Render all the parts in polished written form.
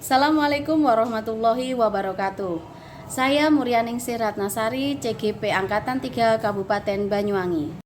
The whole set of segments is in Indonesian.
Assalamualaikum warahmatullahi wabarakatuh. Saya Murianingsih Ratnasari, CGP Angkatan 3 Kabupaten Banyuwangi.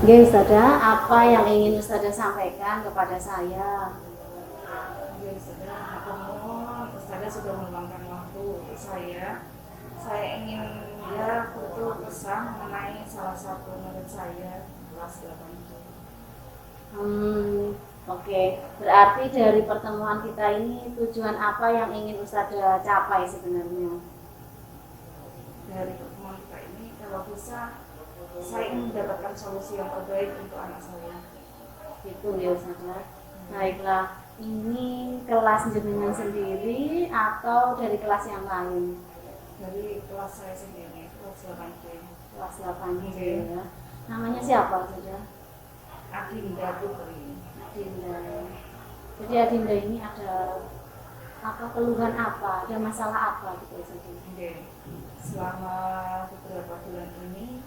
Nggih, Ustazah, apa yang ingin Ustazah sampaikan kepada saya? Ya, Ustazah, Ustazah sudah meluangkan waktu untuk saya. Saya ingin betul pesan mengenai salah satu murid saya kelas 8 itu. Oke. Berarti dari pertemuan kita ini tujuan apa yang ingin Ustazah capai sebenarnya? Dari pertemuan kita ini, kalau bisa, saya ingin mendapatkan solusi yang terbaik untuk anak saya. Itu ya Ustazah. Baiklah, ini kelas jenengan sendiri atau dari kelas yang lain? Dari kelas saya sendiri, kelas 8C. Kelas 8C ya. Namanya siapa Ustazah? Adinda Putri. Adinda. Jadi Adinda ini ada keluhan apa? Ada masalah apa gitu Ustazah? Oke. Selama beberapa bulan ini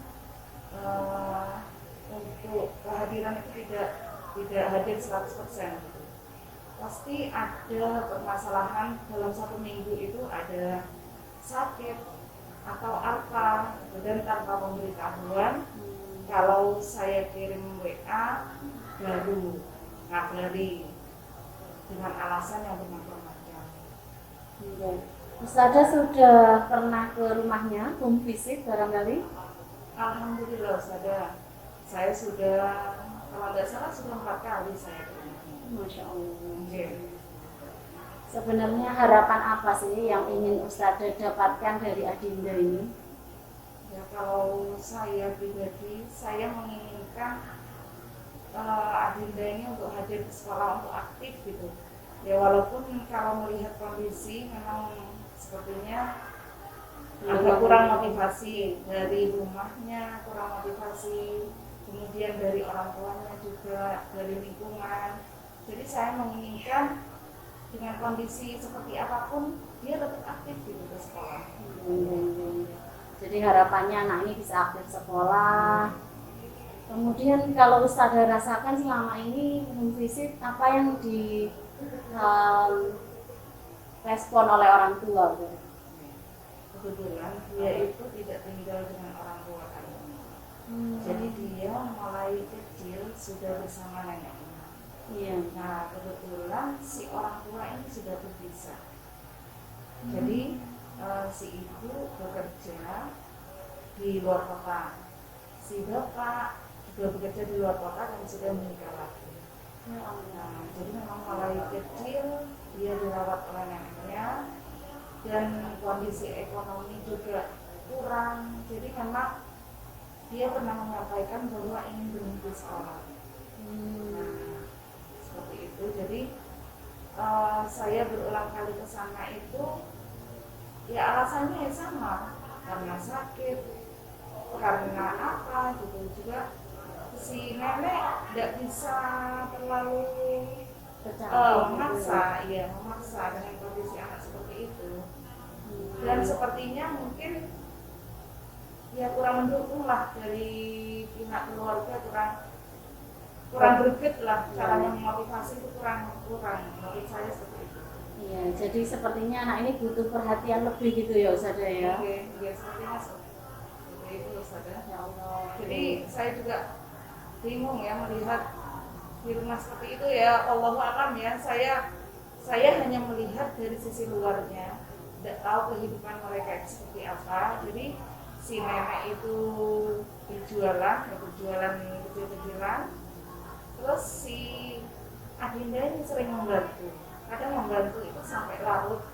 untuk kehadiran itu tidak hadir 100%. Pasti ada permasalahan dalam satu minggu itu, ada sakit atau apa, dan tanpa pemberitahuan. Kalau saya kirim WA baru ngabari dengan alasan yang bermacam-macam. Ustazah sudah pernah ke rumahnya, home visit barangkali? Alhamdulillah, saya sudah, kalau nggak salah sudah 4 kali saya ke rumahnya. Masya Allah. Okay. Sebenarnya harapan apa sih yang ingin Ustazah dapatkan dari Adinda ini? Ya, kalau saya pribadi, saya menginginkan Adinda ini untuk hadir ke sekolah, untuk aktif gitu. Ya, walaupun kalau melihat kondisi memang sepertinya agak kurang motivasi dari rumahnya, kurang motivasi, kemudian dari orang tuanya juga, dari lingkungan. Jadi saya menginginkan dengan kondisi seperti apapun dia tetap aktif gitu ke sekolah. Jadi harapannya anak ini bisa aktif sekolah. Kemudian kalau Ustazah rasakan selama ini home visit, apa yang di respon oleh orang tua? Kebetulan dia itu tidak tinggal dengan orang tua kandungnya. Jadi dia mulai kecil sudah bersama neneknya. Iya. Nah, kebetulan si orang tua ini sudah berpisah. Jadi si ibu bekerja di luar kota, si bapak juga bekerja di luar kota dan sudah menikah lagi. Nah, jadi memang mulai kecil dia dirawat oleh neneknya, dan kondisi ekonomi juga kurang. Jadi memang dia pernah menyampaikan bahwa ingin berhenti sekolah. Nah, seperti itu. Jadi saya berulang kali ke sana itu, ya alasannya ya sama, karena sakit, karena apa gitu juga. Si nenek tidak bisa terlalu memaksa dengan kondisi anak seperti itu. Dan sepertinya mungkin ya kurang mendukung lah dari pihak keluarga, kurang kurang greget lah, caranya memotivasi itu kurang menurut saya seperti itu. Iya, jadi sepertinya anak ini butuh perhatian lebih gitu ya Ustazah ya. Oke, ya sepertinya seperti itu Ustazah. Ya Allah. Jadi saya juga bingung ya melihat di rumah seperti itu ya, Allahu a'lam ya. Saya hanya melihat dari sisi luarnya, tidak tahu kehidupan mereka itu seperti apa. Jadi si nenek itu berjualan kecil-kecilan, terus si Adinda ini sering membantu, kadang membantu itu sampai larut.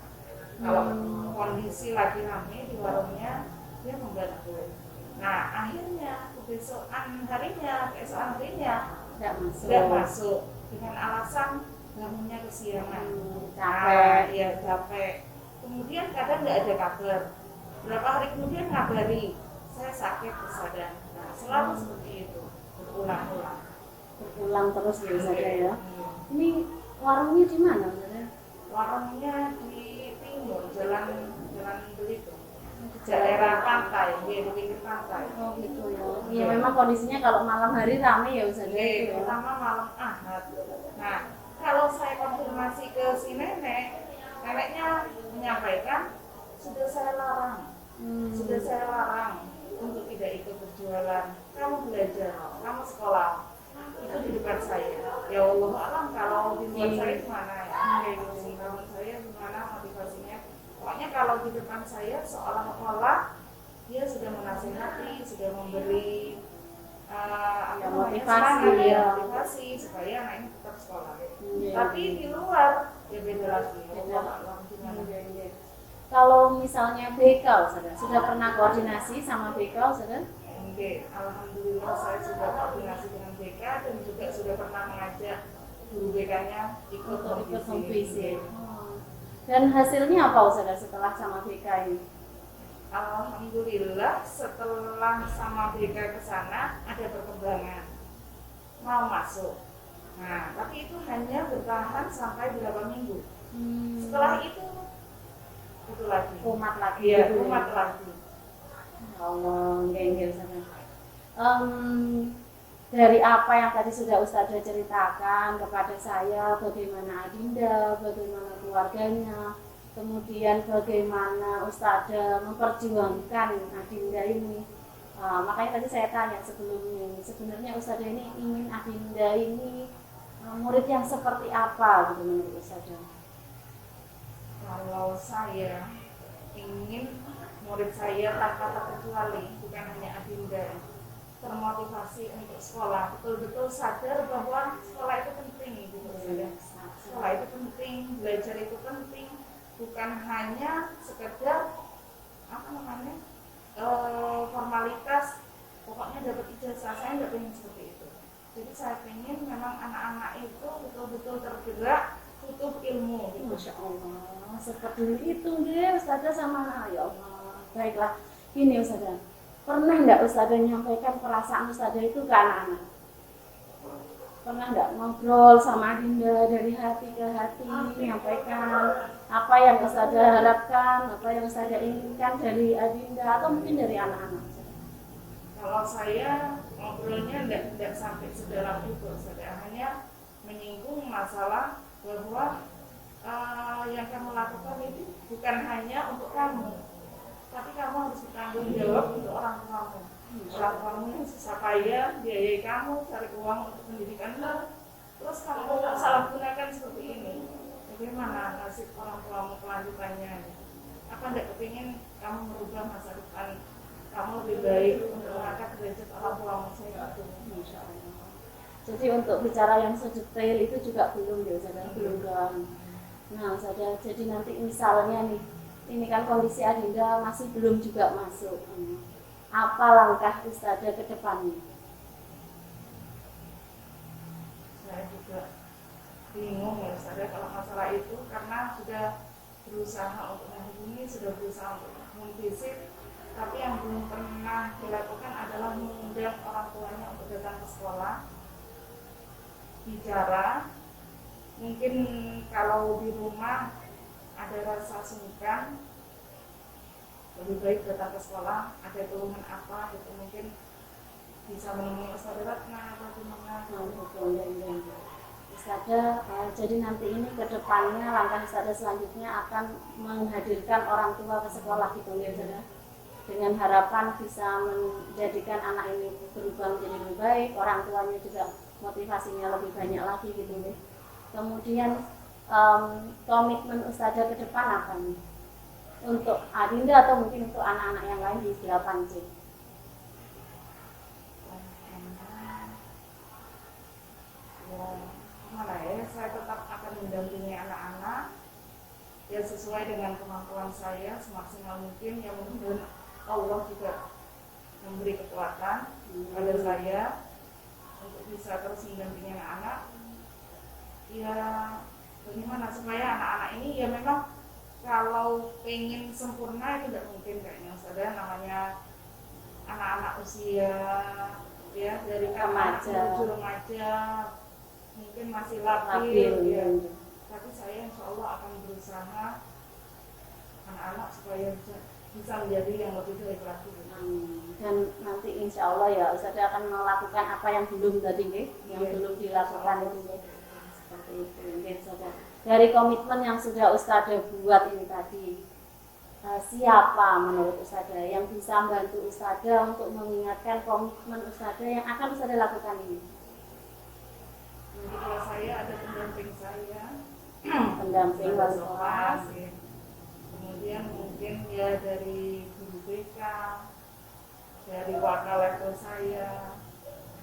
Kalau kondisi lagi rame di warungnya, dia membantu. Nah akhirnya keesokan harinya tidak masuk dengan alasan bangunnya kesiangan, capek. Ya capek. Kemudian kadang nggak ada kabar. Berapa hari kemudian ngabari, saya sakit bersadar. Nah, selalu seperti itu, berulang terus ya Ustazah ya. Ini warungnya di mana Ustazah? Warungnya di timur, jalan Belitung, daerah pantai, di pinggir pantai. Oh gitu ya. Iya memang kondisinya kalau malam hari ramai ya Ustazah itu ya. Terutama malam Ahad. Nah, kalau saya konfirmasi ke si neneknya menyampaikan sudah saya larang untuk tidak ikut berjualan. Kamu belajar, kamu sekolah, itu di depan saya. Ya Allah alam, kalau di depan saya gimana ya? Kalau saya gimana motivasinya? Pokoknya kalau di depan saya seolah-olah dia sudah menasihati, sudah memberi motivasi supaya anak ini tetap sekolah. Tapi di luar ya beda lagi. Kalau misalnya BK sudah pernah koordinasi sama BK Ustazah? Alhamdulillah saya sudah koordinasi dengan BK dan juga sudah pernah mengajak guru BK-nya ikut home visit. Dan hasilnya apa Ustazah setelah sama BK ini? Alhamdulillah setelah sama BK ke sana ada perkembangan, mau masuk. Nah, tapi itu hanya bertahan sampai 8 minggu. Setelah itu lagi. Kumat lagi. Iya, kumat lagi. Allah, enggak sana. Dari apa yang tadi sudah Ustazah ceritakan kepada saya, bagaimana Adinda, bagaimana keluarganya, kemudian bagaimana Ustazah memperjuangkan Adinda ini. Makanya tadi saya tanya sebelumnya, sebenarnya Ustazah ini ingin Adinda ini murid yang seperti apa gitu menurut Ustazah? Kalau saya ingin murid saya tanpa terkecuali, bukan hanya Adinda, termotivasi untuk sekolah, betul-betul sadar bahwa sekolah itu penting gitu. Sekolah itu penting, belajar itu penting, bukan hanya sekedar formalitas, pokoknya dapat ijazah. Saya nggak pengen seperti itu. Jadi saya pengen memang anak-anak itu betul-betul tergerak, butuh ilmu gitu. Masya Allah, seperti itu deh Ustazah sama ya Allah. Baiklah, ini Ustazah, pernah nggak Ustazah menyampaikan perasaan Ustazah itu ke anak-anak? Pernah nggak ngobrol sama Adinda dari hati ke hati, menyampaikan apa yang Ustazah harapkan, apa yang Ustazah inginkan dari Adinda atau mungkin dari anak-anak? Kalau saya ngobrolnya tidak sampai sedalam itu, saya hanya menyinggung masalah bahwa yang kamu lakukan itu bukan hanya untuk kamu, tapi kamu harus bertanggung jawab untuk orang tuamu. Orang tuamu yang susah payah biayai kamu, cari uang untuk pendidikanmu, terus kamu salah gunakan seperti ini. Bagaimana nasib orang tuamu kelanjutannya? Apa tidak kepingin kamu merubah masa depan kamu lebih baik untuk mengangkat derajat orang tuamu? Saya itu. Masya Allah. Jadi untuk bicara yang sedetail itu juga belum ya Ustazah, belum kan. Nah Ustazah, jadi nanti misalnya nih, ini kan kondisi Adinda masih belum juga masuk. Apa langkah Ustazah ke depannya? Saya juga bingung ya Ustazah kalau masalah itu, karena sudah berusaha untuk menghubungi, sudah berusaha untuk memvisit, tapi yang belum pernah dilakukan adalah mengundang orang tuanya untuk datang ke sekolah, bicara. Mungkin kalau di rumah ada rasa sungkan, lebih baik datang ke sekolah, ada keluhan apa gitu, mungkin bisa menemui Ustazah Ratna atau gimana? Betul, ya. Ustazah, jadi nanti ini ke depannya langkah Ustazah selanjutnya akan menghadirkan orang tua ke sekolah gitu ya Ustazah, dengan harapan bisa menjadikan anak ini berubah menjadi lebih baik, orang tuanya juga motivasinya lebih banyak lagi gitu ya. Kemudian komitmen Ustazah ke depan apa nih? Untuk Adinda atau mungkin untuk anak-anak yang lain di 8C? Gimana ya, saya tetap akan mendampingi anak-anak ya sesuai dengan kemampuan saya semaksimal mungkin. Yang mudah Allah juga memberi kekuatan pada saya untuk bisa terus mendampingi anak-anak. Ya bagaimana supaya anak-anak ini ya memang kalau pengen sempurna itu tidak mungkin kayaknya Ustazah, namanya anak-anak usia ya dari Remaja menuju remaja mungkin masih labil ya. Tapi saya insya Allah akan berusaha anak-anak supaya bisa menjadi yang lebih baik lagi. Dan nanti insya Allah ya Ustazah akan melakukan apa yang belum tadi yang belum dilakukan itu seperti itu mungkin Ustazah. Dari komitmen yang sudah Ustazah buat ini tadi, siapa menurut Ustazah yang bisa membantu Ustazah untuk mengingatkan komitmen Ustazah yang akan Ustazah lakukan ini? Kalau saya ada pendamping saya, pendamping wali kelas, ya. Kemudian mungkin ya dari guru BK, dari wakil level saya,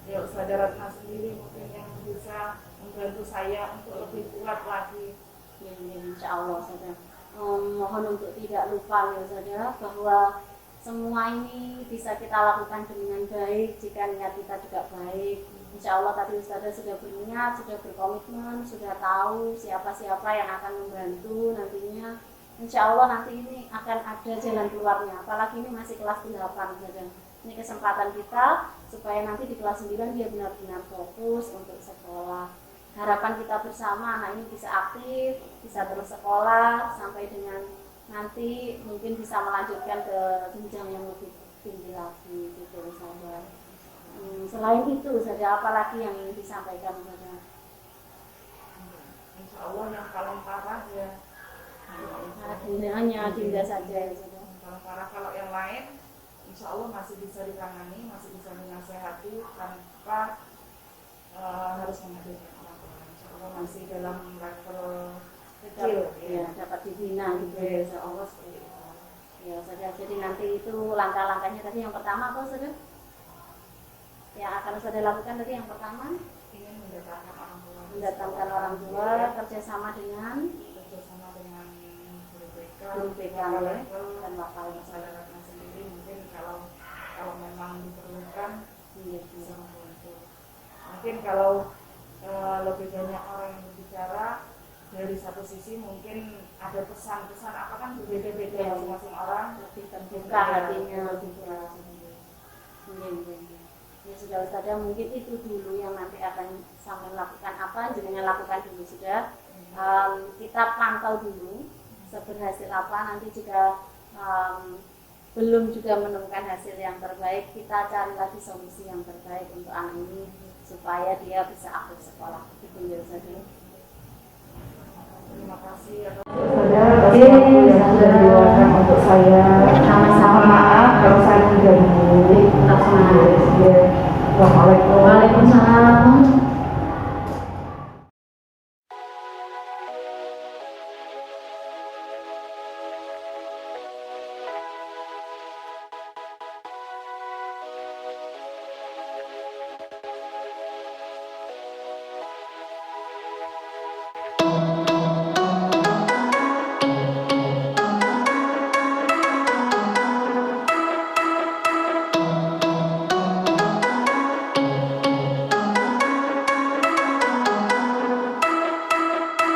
ya Ustazah Ratna sendiri mungkin yang bisa membantu saya untuk lebih kuat lagi. Ya, insya Allah Ustazah. Mohon untuk tidak lupa ya Ustazah bahwa semua ini bisa kita lakukan dengan baik jika niat kita juga baik. Insya Allah tadi Ustazah sudah berniat, sudah berkomitmen, sudah tahu siapa-siapa yang akan membantu nantinya. Insya Allah nanti ini akan ada jalan keluarnya. Apalagi ini masih kelas 8 Ustazah. Ini kesempatan kita supaya nanti di kelas 9 dia benar-benar fokus untuk sekolah. Harapan kita bersama anak ini bisa aktif, bisa terus sekolah sampai dengan nanti mungkin bisa melanjutkan ke jenjang yang lebih tinggi lagi gitu Ustazah. Selain itu Ustazah, apa lagi yang ingin disampaikan Ustazah? Insya Allah yang paling parah ya hanya Dinda saja Ustazah. Paling parah, kalau yang lain insya Allah masih bisa ditangani, masih bisa dinasehati tanpa harus menghadirkan orang tua. Insya Allah masih dalam level kecil ya, dapat dibina gitu ya Insya Allah seperti itu. Ya Ustazah, jadi nanti itu langkah-langkahnya tadi yang pertama apa Ustazah? Yang akan Ustazah lakukan tadi yang pertama ingin mendatangkan orang tua, kerjasama dengan guru BK dan wakil Ustazah Ratna sendiri. Mungkin kalau memang diperlukan bisa membantu. Mungkin kalau lebih banyak orang yang berbicara dari satu sisi, mungkin ada pesan-pesan apa kan berbeda-beda masing-masing orang, lebih terbuka hatinya lebih keras. Ya sudah Ustazah, mungkin itu dulu yang nanti akan sampai lakukan apa, jenengan lakukan dulu sudah. Kita pantau dulu seberhasil apa, nanti jika belum juga menemukan hasil yang terbaik, kita cari lagi solusi yang terbaik untuk anak ini supaya dia bisa aktif sekolah. Itu ya Ustazah. Terima kasih atas waktu yang sudah diluangkan untuk saya. Sama-sama. maaf kalau saya mengganggu. Tetap semangat. Waalaikumsalam. Waalaikumsalam.